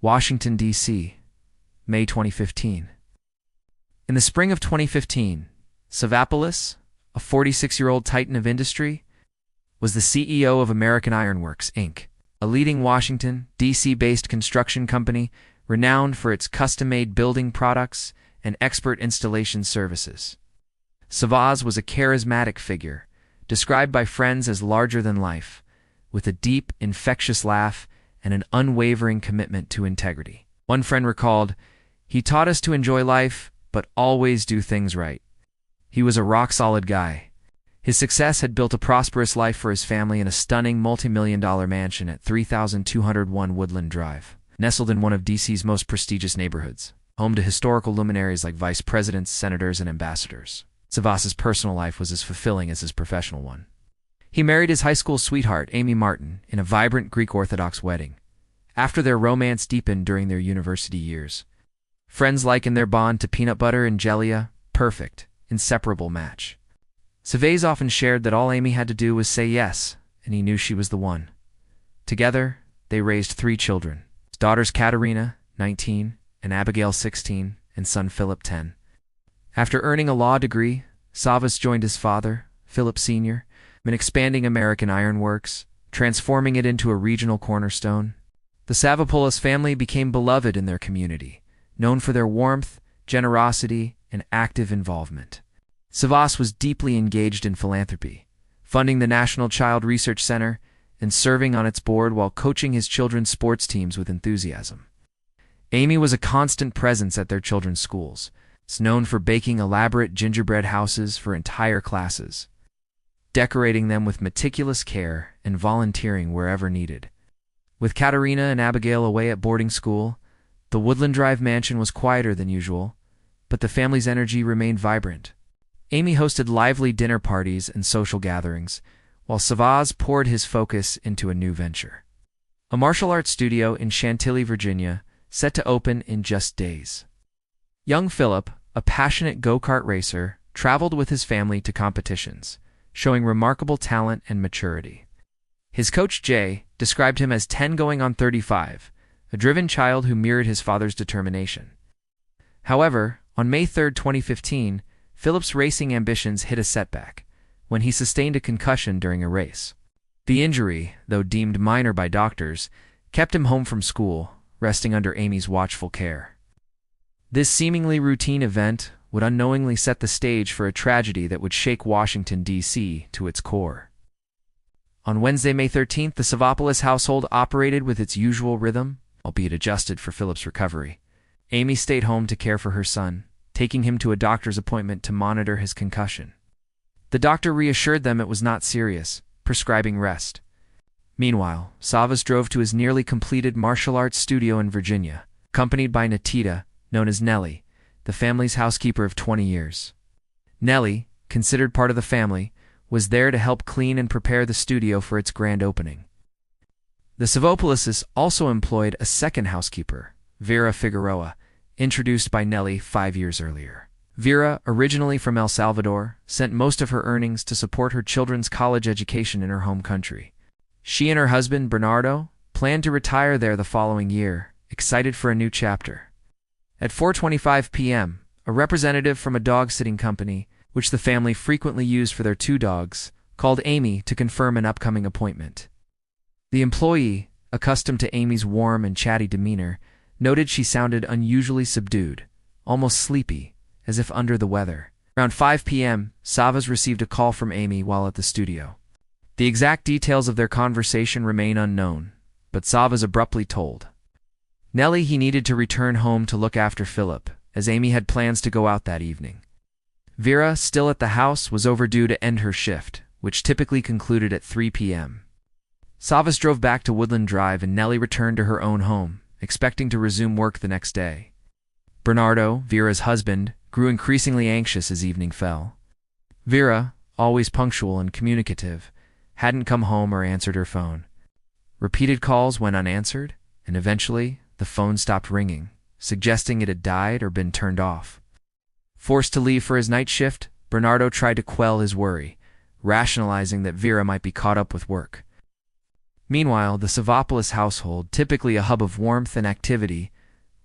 Washington, D.C., May 2015. In the spring of 2015, Savopoulos, a 46-year-old titan of industry, was the CEO of American Iron Works, Inc., a leading Washington, D.C.-based construction company renowned for its custom-made building products and expert installation services. Savaz was a charismatic figure, described by friends as larger than life, with a deep, infectious laugh and an unwavering commitment to integrity. One friend recalled, "He taught us to enjoy life, but always do things right." He was a rock-solid guy. His success had built a prosperous life for his family in a stunning multi-million-dollar mansion at 3201 Woodland Drive, nestled in one of D.C.'s most prestigious neighborhoods, home to historical luminaries like vice presidents, senators, and ambassadors. Savaz's personal life was as fulfilling as his professional one. He married his high school sweetheart, Amy Martin, in a vibrant Greek Orthodox wedding. After their romance deepened during their university years, friends likened their bond to peanut butter and jelly, a perfect, inseparable match. Savaz often shared that all Amy had to do was say yes, and he knew she was the one. Together, they raised 3 children: his daughters Katerina, 19, and Abigail, 16, and son Phillip, 10. After earning a law degree, Savas joined his father, Phillip Sr., in expanding American Iron Works, transforming it into a regional cornerstone. The Savopoulos family became beloved in their community, known for their warmth, generosity, and active involvement. Savas was deeply engaged in philanthropy, funding the National Child Research Center and serving on its board while coaching his children's sports teams with enthusiasm. Amy was a constant presence at their children's schools, known for baking elaborate gingerbread houses for entire classes, decorating them with meticulous care and volunteering wherever needed. With Katerina and Abigail away at boarding school, the Woodland Drive mansion was quieter than usual, but the family's energy remained vibrant. Amy hosted lively dinner parties and social gatherings, while Savaz poured his focus into a new venture: a martial arts studio in Chantilly, Virginia, set to open in just days. Young Phillip, a passionate go-kart racer, traveled with his family to competitions, showing remarkable talent and maturity. His coach, Jay, described him as 10 going on 35, a driven child who mirrored his father's determination. However, on May 3, 2015, Phillip's racing ambitions hit a setback when he sustained a concussion during a race. The injury, though deemed minor by doctors, kept him home from school, resting under Amy's watchful care. This seemingly routine event would unknowingly set the stage for a tragedy that would shake Washington, D.C. to its core. On Wednesday, May 13th, the Savopoulos household operated with its usual rhythm, albeit adjusted for Phillip's recovery. Amy stayed home to care for her son, taking him to a doctor's appointment to monitor his concussion. The doctor reassured them it was not serious, prescribing rest. Meanwhile, Savas drove to his nearly completed martial arts studio in Virginia, accompanied by Natita, known as Nellie, the family's housekeeper of 20 years. Nellie, considered part of the family, was there to help clean and prepare the studio for its grand opening. The Savopoulos also employed a second housekeeper, Vera Figueroa, introduced by Nellie 5 years earlier. Vera, originally from El Salvador, sent most of her earnings to support her children's college education in her home country. She and her husband, Bernardo, planned to retire there the following year, excited for a new chapter. At 4:25 p.m., a representative from a dog-sitting company, which the family frequently used for their 2 dogs, called Amy to confirm an upcoming appointment. The employee, accustomed to Amy's warm and chatty demeanor, noted she sounded unusually subdued, almost sleepy, as if under the weather. Around 5 p.m., Savas received a call from Amy while at the studio. The exact details of their conversation remain unknown, but Savas abruptly told Nellie he needed to return home to look after Phillip, as Amy had plans to go out that evening. Vera, still at the house, was overdue to end her shift, which typically concluded at 3 p.m. Savas drove back to Woodland Drive and Nellie returned to her own home, expecting to resume work the next day. Bernardo, Vera's husband, grew increasingly anxious as evening fell. Vera, always punctual and communicative, hadn't come home or answered her phone. Repeated calls went unanswered, and eventually the phone stopped ringing, suggesting it had died or been turned off. Forced to leave for his night shift, Bernardo tried to quell his worry, rationalizing that Vera might be caught up with work. Meanwhile, the Savopoulos household, typically a hub of warmth and activity,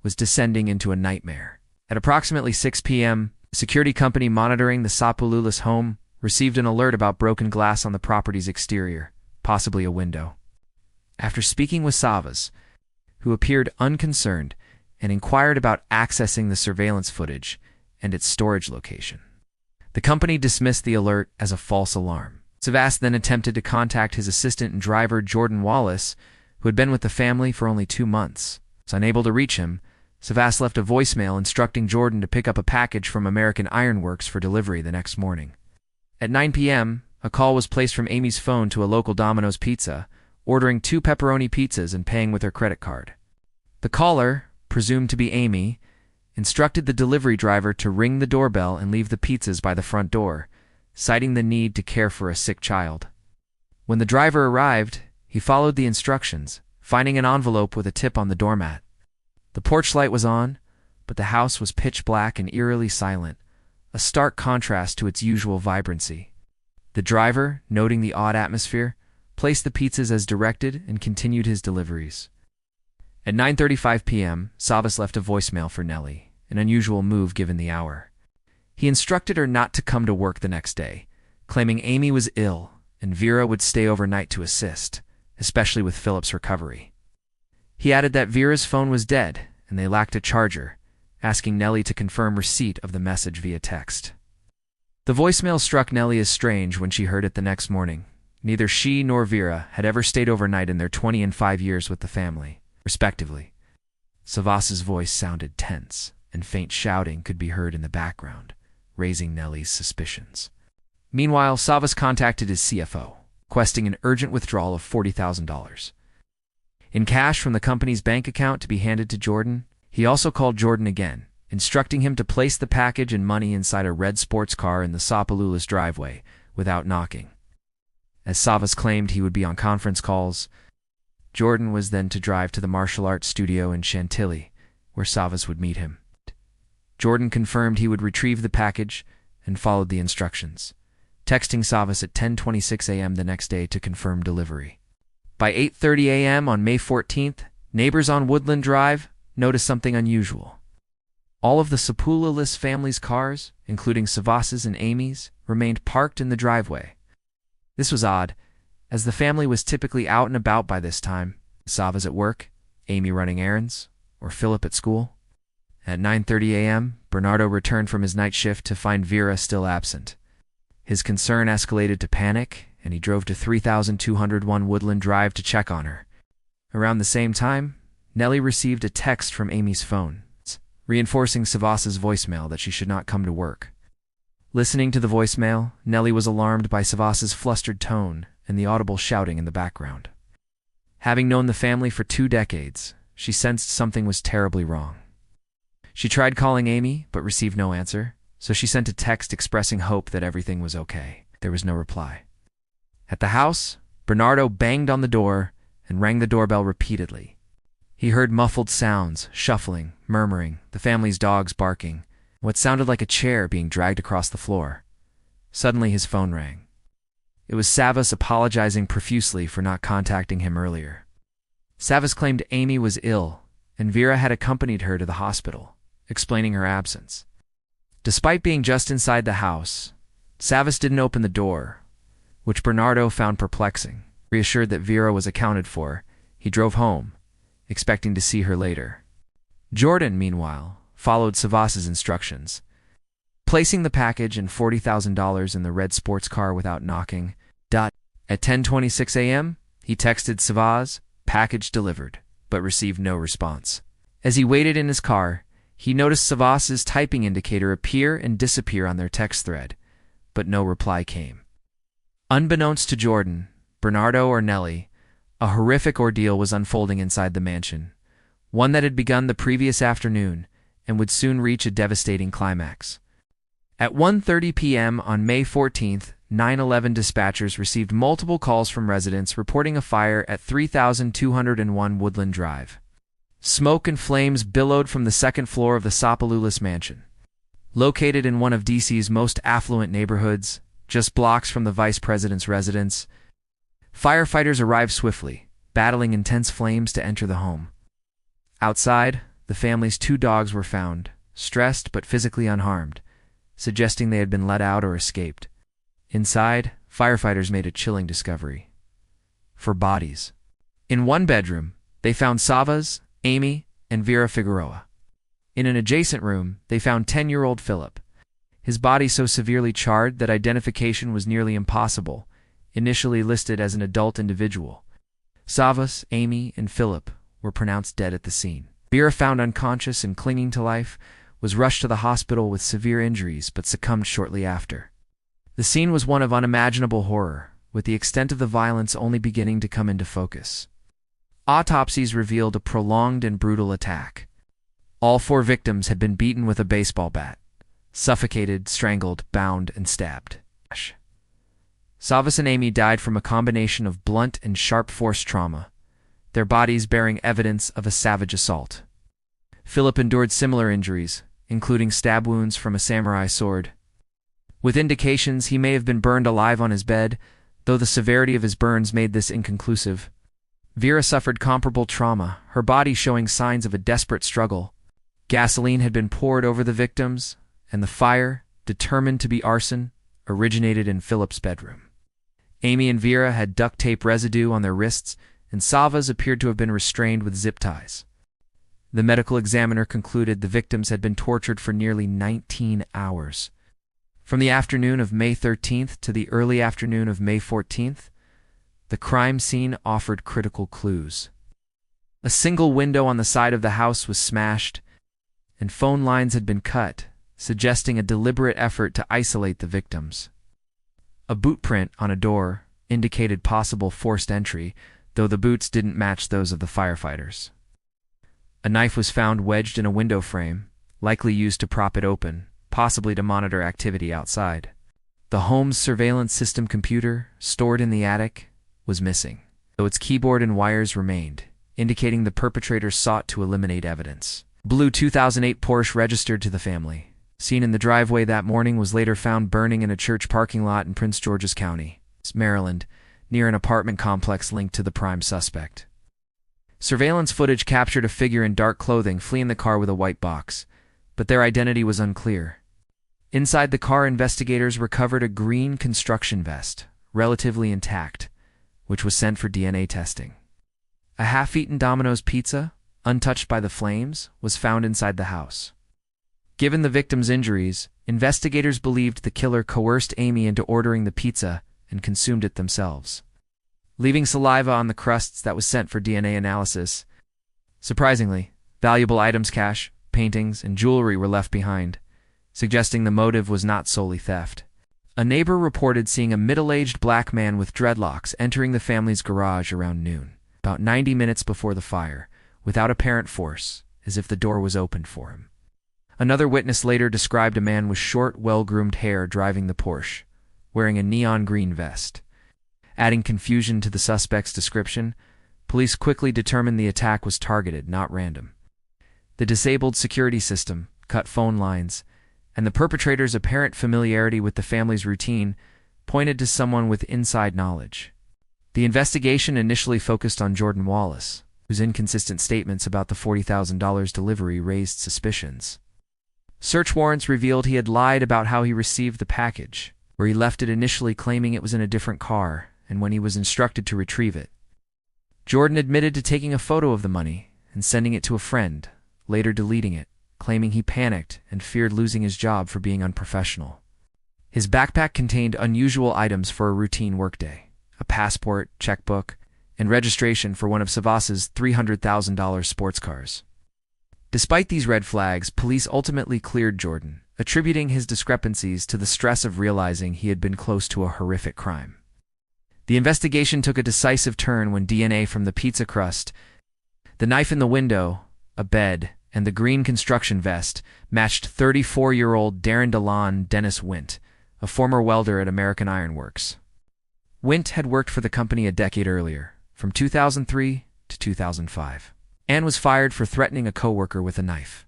was descending into a nightmare. At approximately 6 p.m., a security company monitoring the Savopoulos home received an alert about broken glass on the property's exterior, possibly a window. After speaking with Savas, who appeared unconcerned and inquired about accessing the surveillance footage and its storage location, the company dismissed the alert as a false alarm. Savas then attempted to contact his assistant and driver, Jordan Wallace, who had been with the family for only 2 months. Unable to reach him, Savas left a voicemail instructing Jordan to pick up a package from American Ironworks for delivery the next morning. At 9 p.m., a call was placed from Amy's phone to a local Domino's pizza, ordering 2 pepperoni pizzas and paying with her credit card. The caller, presumed to be Amy, instructed the delivery driver to ring the doorbell and leave the pizzas by the front door, citing the need to care for a sick child. When the driver arrived, he followed the instructions, finding an envelope with a tip on the doormat. The porch light was on, but the house was pitch black and eerily silent, a stark contrast to its usual vibrancy. The driver, noting the odd atmosphere, placed the pizzas as directed and continued his deliveries. At 9:35 p.m., Savas left a voicemail for Nellie, an unusual move given the hour. He instructed her not to come to work the next day, claiming Amy was ill and Vera would stay overnight to assist, especially with Phillip's recovery. He added that Vera's phone was dead and they lacked a charger, asking Nellie to confirm receipt of the message via text. The voicemail struck Nellie as strange when she heard it the next morning. Neither she nor Vera had ever stayed overnight in their 20 and 5 years with the family, respectively. Savas's voice sounded tense, and faint shouting could be heard in the background, raising Nellie's suspicions. Meanwhile, Savas contacted his CFO, requesting an urgent withdrawal of $40,000 in cash from the company's bank account to be handed to Jordan. He also called Jordan again, instructing him to place the package and money inside a red sports car in the Savopoulos driveway without knocking. As Savas claimed he would be on conference calls, Jordan was then to drive to the martial arts studio in Chantilly, where Savas would meet him. Jordan confirmed he would retrieve the package and followed the instructions, texting Savas at 10:26 a.m. the next day to confirm delivery. By 8:30 a.m. on May 14th, neighbors on Woodland Drive noticed something unusual. All of the Savopoulos family's cars, including Savas's and Amy's, remained parked in the driveway. This was odd, as the family was typically out and about by this time, Savas at work, Amy running errands, or Phillip at school. At 9:30 a.m., Bernardo returned from his night shift to find Vera still absent. His concern escalated to panic, and he drove to 3201 Woodland Drive to check on her. Around the same time, Nellie received a text from Amy's phone, reinforcing Savas's voicemail that she should not come to work. Listening to the voicemail, Nellie was alarmed by Savas's flustered tone and the audible shouting in the background. Having known the family for 2 decades, she sensed something was terribly wrong. She tried calling Amy, but received no answer, so she sent a text expressing hope that everything was okay. There was no reply. At the house, Bernardo banged on the door and rang the doorbell repeatedly. He heard muffled sounds, shuffling, murmuring, the family's dogs barking, what sounded like a chair being dragged across the floor. Suddenly his phone rang. It was Savas apologizing profusely for not contacting him earlier. Savas claimed Amy was ill, and Vera had accompanied her to the hospital, explaining her absence. Despite being just inside the house, Savas didn't open the door, which Bernardo found perplexing. Reassured that Vera was accounted for, he drove home, expecting to see her later. Jordan, meanwhile, followed Savas's instructions, placing the package and $40,000 in the red sports car without knocking. At 10:26 a.m., he texted Savas, "Package delivered," but received no response. As he waited in his car, he noticed Savas's typing indicator appear and disappear on their text thread, but no reply came. Unbeknownst to Jordan, Bernardo, or Nellie, a horrific ordeal was unfolding inside the mansion, one that had begun the previous afternoon and would soon reach a devastating climax. At 1:30 p.m. on May 14th, 911 dispatchers received multiple calls from residents reporting a fire at 3201 Woodland Drive. Smoke and flames billowed from the second floor of the Savopoulos mansion. Located in one of DC's most affluent neighborhoods, just blocks from the vice president's residence, firefighters arrived swiftly, battling intense flames to enter the home. Outside, the family's 2 dogs were found, stressed but physically unharmed, suggesting they had been let out or escaped. Inside, firefighters made a chilling discovery: 4 bodies. In one bedroom, they found Savas, Amy, and Vera Figueroa. In an adjacent room, they found 10-year-old Phillip, his body so severely charred that identification was nearly impossible, initially listed as an adult individual. Savas, Amy, and Phillip were pronounced dead at the scene. Vera, found unconscious and clinging to life, was rushed to the hospital with severe injuries but succumbed shortly after. The scene was one of unimaginable horror, with the extent of the violence only beginning to come into focus. Autopsies revealed a prolonged and brutal attack. All 4 victims had been beaten with a baseball bat, suffocated, strangled, bound, and stabbed. Savas and Amy died from a combination of blunt and sharp force trauma, their bodies bearing evidence of a savage assault. Phillip endured similar injuries, including stab wounds from a samurai sword, with indications he may have been burned alive on his bed, though the severity of his burns made this inconclusive. Vera suffered comparable trauma, her body showing signs of a desperate struggle. Gasoline had been poured over the victims, and the fire, determined to be arson, originated in Phillip's bedroom. Amy and Vera had duct tape residue on their wrists, and Savas appeared to have been restrained with zip ties. The medical examiner concluded the victims had been tortured for nearly 19 hours. From the afternoon of May 13th to the early afternoon of May 14th, the crime scene offered critical clues. A single window on the side of the house was smashed, and phone lines had been cut, suggesting a deliberate effort to isolate the victims. A boot print on a door indicated possible forced entry, though the boots didn't match those of the firefighters. A knife was found wedged in a window frame, likely used to prop it open, possibly to monitor activity outside. The home's surveillance system computer, stored in the attic, was missing, though its keyboard and wires remained, indicating the perpetrators sought to eliminate evidence. Blue 2008 Porsche registered to the family, seen in the driveway that morning, was later found burning in a church parking lot in Prince George's County, Maryland, near an apartment complex linked to the prime suspect. Surveillance footage captured a figure in dark clothing fleeing the car with a white box, but their identity was unclear. Inside the car, investigators recovered a green construction vest, relatively intact, which was sent for DNA testing. A half-eaten Domino's pizza, untouched by the flames, was found inside the house. Given the victim's injuries, investigators believed the killer coerced Amy into ordering the pizza and consumed it themselves, leaving saliva on the crusts that was sent for DNA analysis. Surprisingly, valuable items, cash, paintings, and jewelry were left behind, suggesting the motive was not solely theft. A neighbor reported seeing a middle-aged black man with dreadlocks entering the family's garage around noon, about 90 minutes before the fire, without apparent force, as if the door was opened for him. Another witness later described a man with short, well-groomed hair driving the Porsche, wearing a neon green vest. Adding confusion to the suspect's description, police quickly determined the attack was targeted, not random. The disabled security system, cut phone lines, and the perpetrator's apparent familiarity with the family's routine pointed to someone with inside knowledge. The investigation initially focused on Jordan Wallace, whose inconsistent statements about the $40,000 delivery raised suspicions. Search warrants revealed he had lied about how he received the package, where he left it initially claiming it was in a different car, and when he was instructed to retrieve it. Jordan admitted to taking a photo of the money and sending it to a friend, later deleting it, claiming he panicked and feared losing his job for being unprofessional. His backpack contained unusual items for a routine workday: a passport, checkbook, and registration for one of Savas's $300,000 sports cars. Despite these red flags, police ultimately cleared Jordan, attributing his discrepancies to the stress of realizing he had been close to a horrific crime. The investigation took a decisive turn when DNA from the pizza crust, the knife in the window, a bed, and the green construction vest matched 34-year-old Darren Wint, a former welder at American Iron Works. Wint had worked for the company a decade earlier, from 2003 to 2005, and was fired for threatening a coworker with a knife.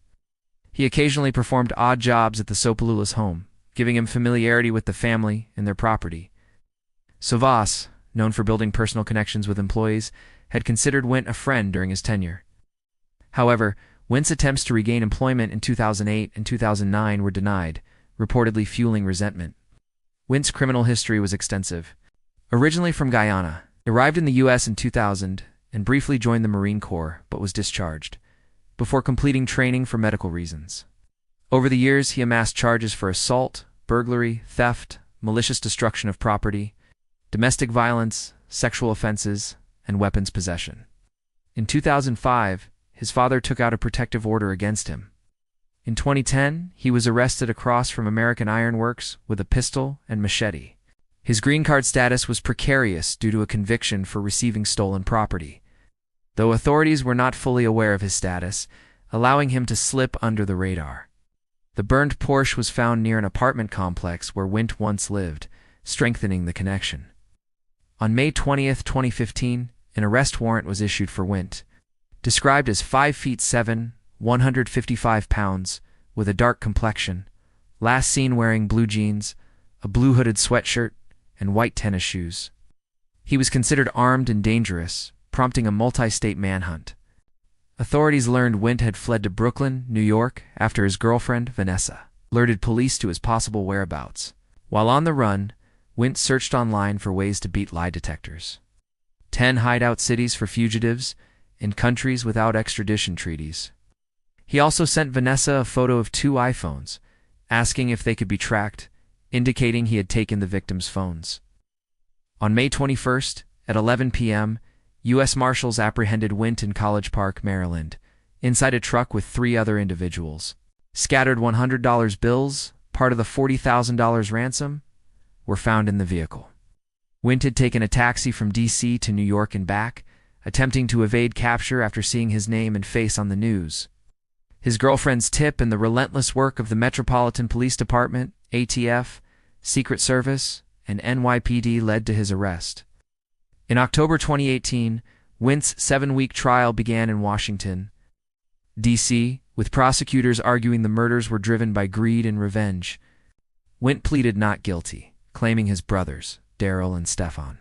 He occasionally performed odd jobs at the Savopoulos home, giving him familiarity with the family and their property. Savas, known for building personal connections with employees, had considered Wint a friend during his tenure. However, Wint's attempts to regain employment in 2008 and 2009 were denied, reportedly fueling resentment. Wint's criminal history was extensive. Originally from Guyana, arrived in the U.S. in 2000 and briefly joined the Marine Corps but was discharged, before completing training for medical reasons. Over the years, he amassed charges for assault, burglary, theft, malicious destruction of property, domestic violence, sexual offenses, and weapons possession. In 2005, his father took out a protective order against him. In 2010, he was arrested across from American Iron Works with a pistol and machete. His green card status was precarious due to a conviction for receiving stolen property, though authorities were not fully aware of his status, allowing him to slip under the radar. The burned Porsche was found near an apartment complex where Wint once lived, strengthening the connection. On May 20, 2015, an arrest warrant was issued for Wint, described as 5'7", 155 pounds, with a dark complexion, last seen wearing blue jeans, a blue hooded sweatshirt, and white tennis shoes. He was considered armed and dangerous, prompting a multi-state manhunt. Authorities learned Wint had fled to Brooklyn, New York, after his girlfriend, Vanessa, alerted police to his possible whereabouts. While on the run, Wint searched online for ways to beat lie detectors. 10 hideout cities for fugitives in countries without extradition treaties. He also sent Vanessa a photo of 2 iPhones, asking if they could be tracked, indicating he had taken the victims' phones. On May 21st, at 11 p.m., U.S. Marshals apprehended Wint in College Park, Maryland, inside a truck with 3 other individuals. Scattered $100 bills, part of the $40,000 ransom, were found in the vehicle. Wint had taken a taxi from D.C. to New York and back, attempting to evade capture after seeing his name and face on the news. His girlfriend's tip and the relentless work of the Metropolitan Police Department, ATF, Secret Service, and NYPD led to his arrest. In October 2018, Wint's 7-week trial began in Washington, D.C., with prosecutors arguing the murders were driven by greed and revenge. Wint pleaded not guilty, claiming his brothers, Daryl and Stefan,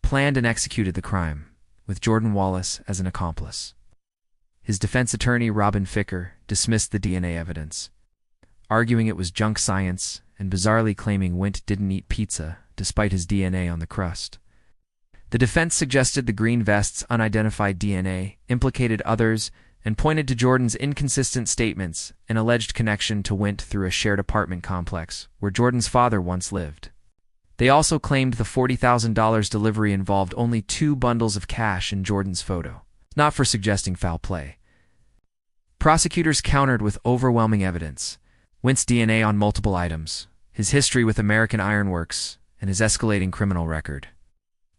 planned and executed the crime, with Jordan Wallace as an accomplice. His defense attorney, Robin Ficker, dismissed the DNA evidence, arguing it was junk science and bizarrely claiming Wint didn't eat pizza despite his DNA on the crust. The defense suggested the green vest's unidentified DNA implicated others and pointed to Jordan's inconsistent statements and alleged connection to Wint through a shared apartment complex where Jordan's father once lived. They also claimed the $40,000 delivery involved only 2 bundles of cash in Jordan's photo, not for suggesting foul play. Prosecutors countered with overwhelming evidence: Wint's DNA on multiple items, his history with American Iron Works, and his escalating criminal record.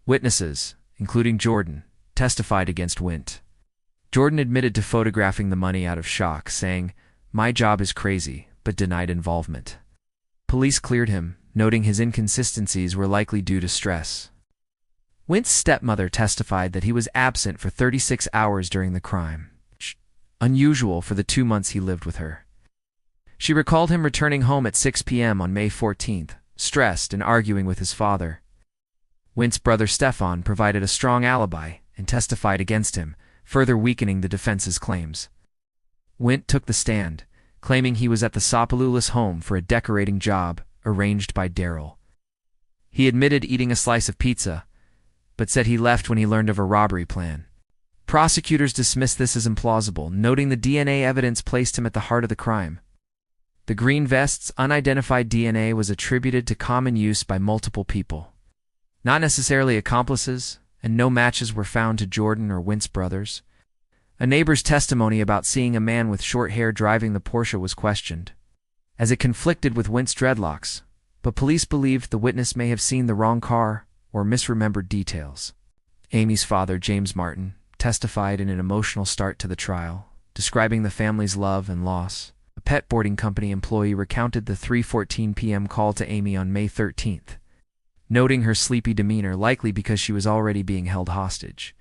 Witnesses, including Jordan, testified against Wint. Jordan admitted to photographing the money out of shock, saying, "My job is crazy," but denied involvement. Police cleared him, noting his inconsistencies were likely due to stress. Wint's stepmother testified that he was absent for 36 hours during the crime, unusual for the 2 months he lived with her. She recalled him returning home at 6 p.m. on May 14th, stressed and arguing with his father. Wint's brother Stefan provided a strong alibi and testified against him, further weakening the defense's claims. Wint took the stand, claiming he was at the Savopoulos home for a decorating job arranged by Daryl. He admitted eating a slice of pizza, but said he left when he learned of a robbery plan. Prosecutors dismissed this as implausible, noting the DNA evidence placed him at the heart of the crime. The green vest's unidentified DNA was attributed to common use by multiple people, not necessarily accomplices, and no matches were found to Jordan or Wint's brothers. A neighbor's testimony about seeing a man with short hair driving the Porsche was questioned, as it conflicted with Wint's dreadlocks, but police believed the witness may have seen the wrong car or misremembered details. Amy's father, James Martin, testified in an emotional start to the trial, describing the family's love and loss. A pet boarding company employee recounted the 3:14 p.m. call to Amy on May 13th, noting her sleepy demeanor, likely because she was already being held hostage.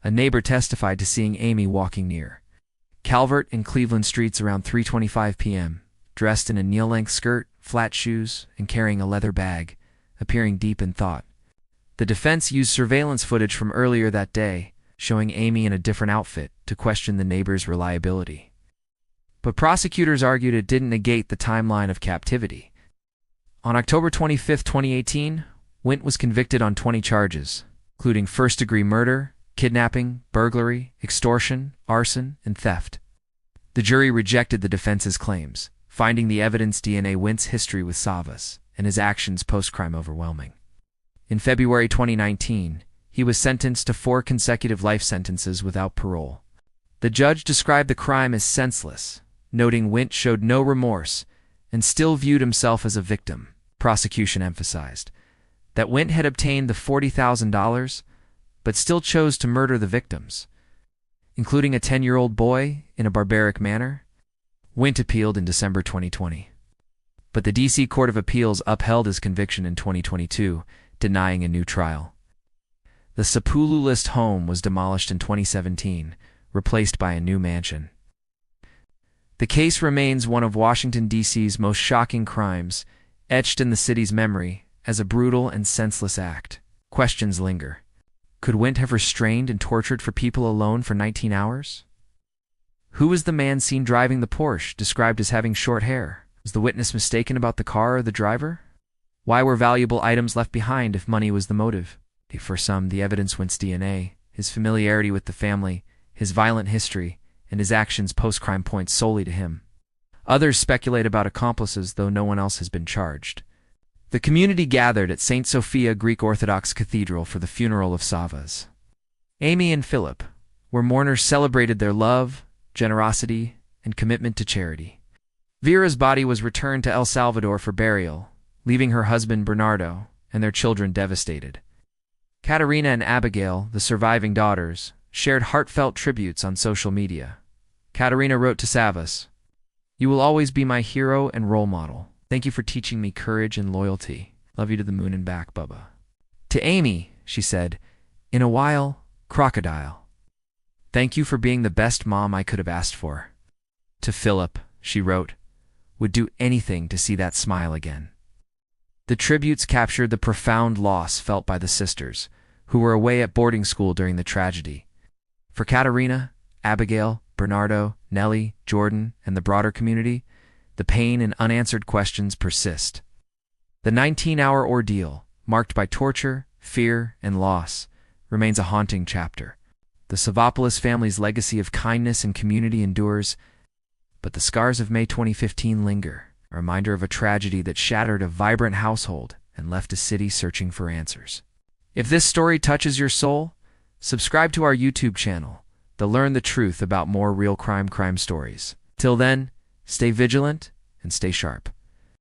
A neighbor testified to seeing Amy walking near Calvert and Cleveland streets around 3:25 p.m., dressed in a knee-length skirt, flat shoes, and carrying a leather bag, appearing deep in thought. The defense used surveillance footage from earlier that day, showing Amy in a different outfit, to question the neighbor's reliability. But prosecutors argued it didn't negate the timeline of captivity. On October 25, 2018, Wint was convicted on 20 charges, including first-degree murder, kidnapping, burglary, extortion, arson, and theft. The jury rejected the defense's claims, finding the evidence DNA Wint's history with Savas and his actions post-crime overwhelming. In February 2019, he was sentenced to 4 consecutive life sentences without parole. The judge described the crime as senseless, noting Wint showed no remorse and still viewed himself as a victim. Prosecution emphasized that Wint had obtained the $40,000, but still chose to murder the victims, including a 10-year-old boy, in a barbaric manner. Wint appealed in December 2020. But the D.C. Court of Appeals upheld his conviction in 2022, denying a new trial. The Savopoulos home was demolished in 2017, replaced by a new mansion. The case remains one of Washington, D.C.'s most shocking crimes, etched in the city's memory as a brutal and senseless act. Questions linger. Could Wint have restrained and tortured for people alone for 19 hours? Who was the man seen driving the Porsche, described as having short hair? Was the witness mistaken about the car or the driver? Why were valuable items left behind if money was the motive? For some, the evidence Wint's DNA, his familiarity with the family, his violent history, and his actions post-crime point solely to him. Others speculate about accomplices, though no one else has been charged. The community gathered at St. Sophia Greek Orthodox Cathedral for the funeral of Savas. Amy and Phillip, where mourners celebrated their love, generosity, and commitment to charity. Vera's body was returned to El Salvador for burial, leaving her husband Bernardo and their children devastated. Katerina and Abigail, the surviving daughters, shared heartfelt tributes on social media. Katerina wrote to Savas, "You will always be my hero and role model. Thank you for teaching me courage and loyalty. Love you to the moon and back, Bubba." To Amy, she said, "In a while, crocodile. Thank you for being the best mom I could have asked for." To Phillip, she wrote, "Would do anything to see that smile again." The tributes captured the profound loss felt by the sisters, who were away at boarding school during the tragedy. For Katerina, Abigail, Bernardo, Nellie, Jordan, and the broader community, the pain and unanswered questions persist. The 19-hour ordeal, marked by torture, fear, and loss, remains a haunting chapter. The Savopoulos family's legacy of kindness and community endures, but the scars of May 2015 linger, a reminder of a tragedy that shattered a vibrant household and left a city searching for answers. If this story touches your soul, subscribe to our YouTube channel to learn the truth about more real crime stories. Till then, stay vigilant and stay sharp.